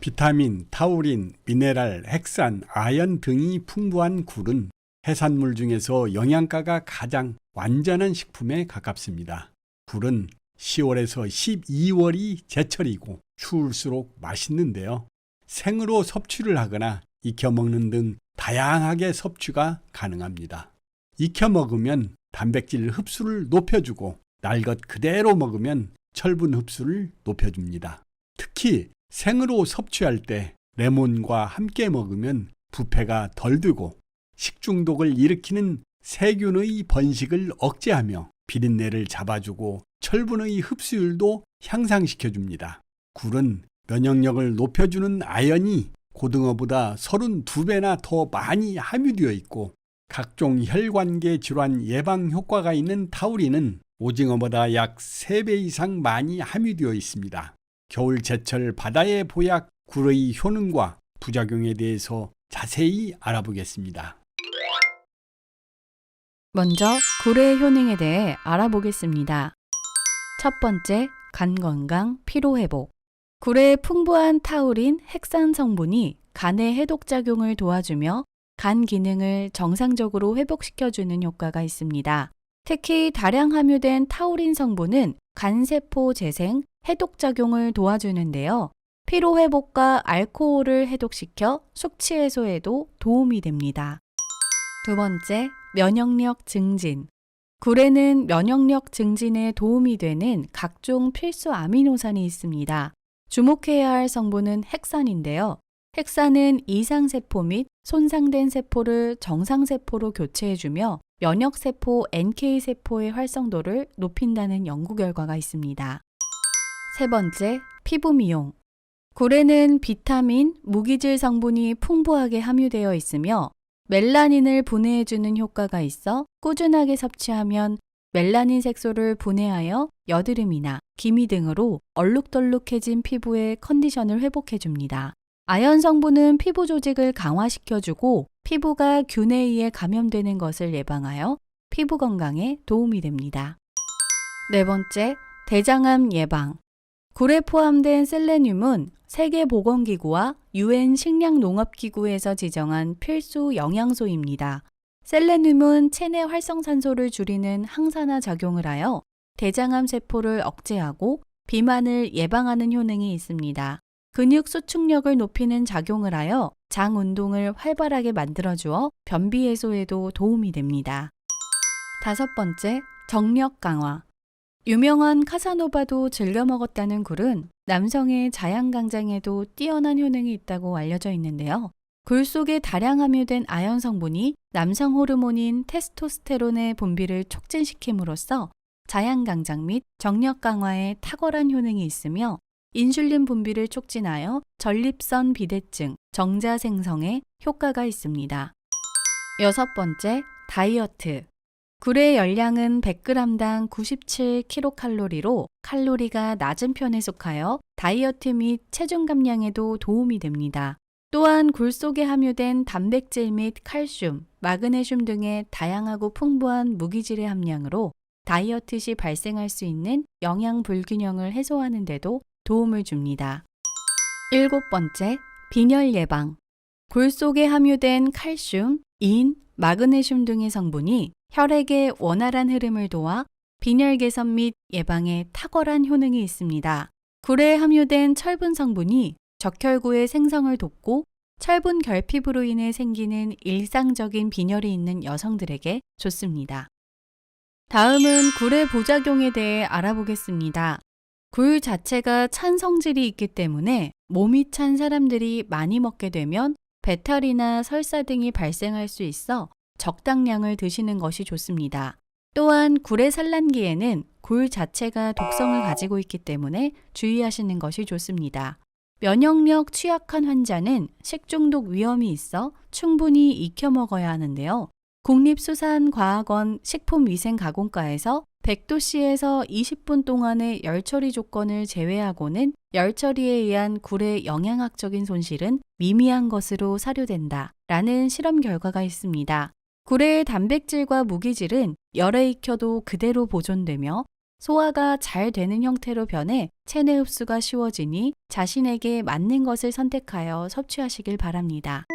비타민, 타우린, 미네랄, 핵산, 아연 등이 풍부한 굴은 해산물 중에서 영양가가 가장 완전한 식품에 가깝습니다. 굴은 10월에서 12월이 제철이고 추울수록 맛있는데요. 생으로 섭취를 하거나 익혀 먹는 등 다양하게 섭취가 가능합니다. 익혀 먹으면 단백질 흡수를 높여주고 날 것 그대로 먹으면 철분 흡수를 높여줍니다. 특히 생으로 섭취할 때 레몬과 함께 먹으면 부패가 덜 되고 식중독을 일으키는 세균의 번식을 억제하며 비린내를 잡아주고 철분의 흡수율도 향상시켜줍니다. 굴은 면역력을 높여주는 아연이 고등어보다 32배나 더 많이 함유되어 있고 각종 혈관계 질환 예방 효과가 있는 타우린은 오징어보다 약 3배 이상 많이 함유되어 있습니다. 겨울 제철 바다의 보약 굴의 효능과 부작용에 대해서 자세히 알아보겠습니다. 먼저 굴의 효능에 대해 알아보겠습니다. 첫 번째, 간 건강, 피로 회복. 굴의 풍부한 타우린, 핵산 성분이 간의 해독작용을 도와주며 간 기능을 정상적으로 회복시켜주는 효과가 있습니다. 특히 다량 함유된 타우린 성분은 간세포 재생, 해독작용을 도와주는데요. 피로 회복과 알코올을 해독시켜 숙취 해소에도 도움이 됩니다. 두 번째, 면역력 증진. 굴에는 면역력 증진에 도움이 되는 각종 필수 아미노산이 있습니다. 주목해야 할 성분은 핵산인데요. 핵산은 이상세포 및 손상된 세포를 정상세포로 교체해주며 면역세포 NK세포의 활성도를 높인다는 연구 결과가 있습니다. 세 번째, 피부 미용. 굴에는 비타민, 무기질 성분이 풍부하게 함유되어 있으며 멜라닌을 분해해주는 효과가 있어 꾸준하게 섭취하면 멜라닌 색소를 분해하여 여드름이나 기미 등으로 얼룩덜룩해진 피부의 컨디션을 회복해줍니다. 아연 성분은 피부 조직을 강화시켜주고 피부가 균에 의해 감염되는 것을 예방하여 피부 건강에 도움이 됩니다. 네 번째, 대장암 예방. 굴에 포함된 셀레늄은 세계보건기구와 UN 식량농업기구에서 지정한 필수 영양소입니다. 셀레늄은 체내 활성산소를 줄이는 항산화 작용을 하여 대장암 세포를 억제하고 비만을 예방하는 효능이 있습니다. 근육 수축력을 높이는 작용을 하여 장 운동을 활발하게 만들어주어 변비 해소에도 도움이 됩니다. 다섯 번째, 정력 강화. 유명한 카사노바도 즐겨 먹었다는 굴은 남성의 자양강장에도 뛰어난 효능이 있다고 알려져 있는데요. 굴 속에 다량 함유된 아연 성분이 남성 호르몬인 테스토스테론의 분비를 촉진시킴으로써 자양강장 및 정력 강화에 탁월한 효능이 있으며 인슐린 분비를 촉진하여 전립선 비대증, 정자 생성에 효과가 있습니다. 여섯 번째, 다이어트. 굴의 열량은 100g당 97kcal로 칼로리가 낮은 편에 속하여 다이어트 및 체중 감량에도 도움이 됩니다. 또한 굴 속에 함유된 단백질 및 칼슘, 마그네슘 등의 다양하고 풍부한 무기질의 함량으로 다이어트 시 발생할 수 있는 영양 불균형을 해소하는 데도 도움을 줍니다. 일곱 번째, 빈혈 예방. 굴 속에 함유된 칼슘, 인, 마그네슘 등의 성분이 혈액의 원활한 흐름을 도와 빈혈 개선 및 예방에 탁월한 효능이 있습니다. 굴에 함유된 철분 성분이 적혈구의 생성을 돕고 철분 결핍으로 인해 생기는 일상적인 빈혈이 있는 여성들에게 좋습니다. 다음은 굴의 부작용에 대해 알아보겠습니다. 굴 자체가 찬 성질이 있기 때문에 몸이 찬 사람들이 많이 먹게 되면 배탈이나 설사 등이 발생할 수 있어 적당량을 드시는 것이 좋습니다. 또한 굴의 산란기에는 굴 자체가 독성을 가지고 있기 때문에 주의하시는 것이 좋습니다. 면역력 취약한 환자는 식중독 위험이 있어 충분히 익혀 먹어야 하는데요. 국립수산과학원 식품위생가공과에서 100도씨에서 20분 동안의 열처리 조건을 제외하고는 열처리에 의한 굴의 영양학적인 손실은 미미한 것으로 사료된다 라는 실험 결과가 있습니다. 굴의 단백질과 무기질은 열에 익혀도 그대로 보존되며 소화가 잘 되는 형태로 변해 체내 흡수가 쉬워지니 자신에게 맞는 것을 선택하여 섭취하시길 바랍니다.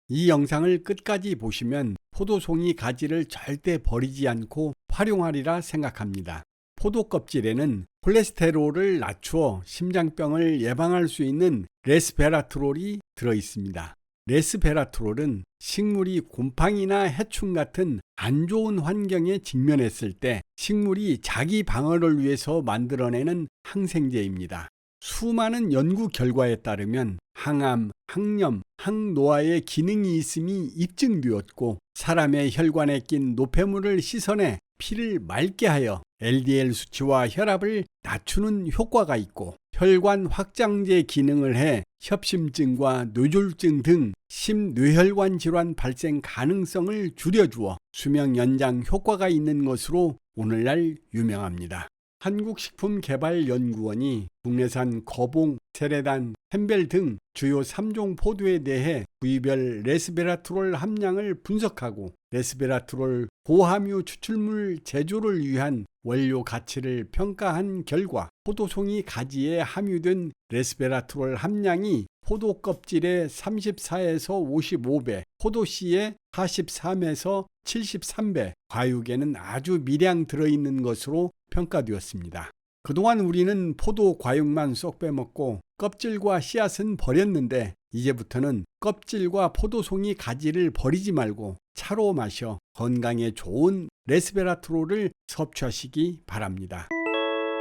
이 영상을 끝까지 보시면 포도송이 가지를 절대 버리지 않고 활용하리라 생각합니다. 포도 껍질에는 콜레스테롤을 낮추어 심장병을 예방할 수 있는 레스베라트롤이 들어 있습니다. 레스베라트롤은 식물이 곰팡이나 해충 같은 안 좋은 환경에 직면했을 때 식물이 자기 방어를 위해서 만들어내는 항생제입니다. 수많은 연구 결과에 따르면 항암, 항염, 항노화의 기능이 있음이 입증되었고 사람의 혈관에 낀 노폐물을 씻어내 피를 맑게 하여 LDL 수치와 혈압을 낮추는 효과가 있고 혈관 확장제 기능을 해 협심증과 뇌졸중 등 심뇌혈관 질환 발생 가능성을 줄여주어 수명 연장 효과가 있는 것으로 오늘날 유명합니다. 한국식품개발연구원이 국내산 거봉, 세레단, 햄벨 등 주요 3종 포도에 대해 부위별 레스베라트롤 함량을 분석하고 레스베라트롤 고함유 추출물 제조를 위한 원료 가치를 평가한 결과 포도송이 가지에 함유된 레스베라트롤 함량이 포도 껍질의 34에서 55배, 포도 씨의 43에서 73배, 과육에는 아주 미량 들어있는 것으로 평가되었습니다. 그동안 우리는 포도 과육만 쏙 빼먹고 껍질과 씨앗은 버렸는데 이제부터는 껍질과 포도송이 가지를 버리지 말고 차로 마셔 건강에 좋은 레스베라트롤을 섭취하시기 바랍니다.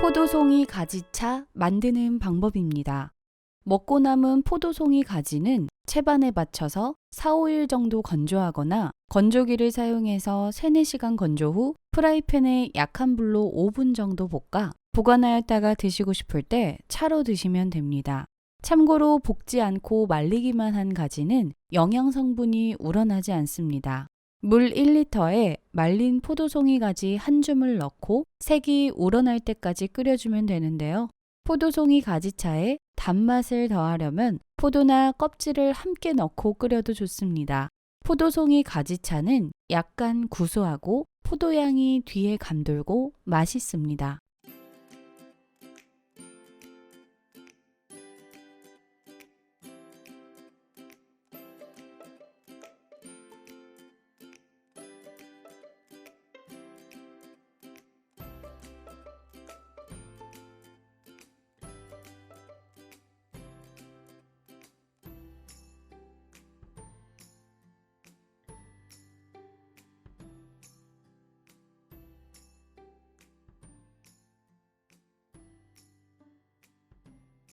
포도송이 가지차 만드는 방법입니다. 먹고 남은 포도송이 가지는 채반에 받쳐서 4, 5일 정도 건조하거나 건조기를 사용해서 3, 4시간 건조 후 프라이팬에 약한 불로 5분 정도 볶아 보관하였다가 드시고 싶을 때 차로 드시면 됩니다. 참고로 볶지 않고 말리기만 한 가지는 영양 성분이 우러나지 않습니다. 물 1리터에 말린 포도송이 가지 한 줌을 넣고 색이 우러날 때까지 끓여주면 되는데요. 포도송이 가지차에 단맛을 더하려면 포도나 껍질을 함께 넣고 끓여도 좋습니다. 포도송이 가지차는 약간 구수하고 포도향이 뒤에 감돌고 맛있습니다.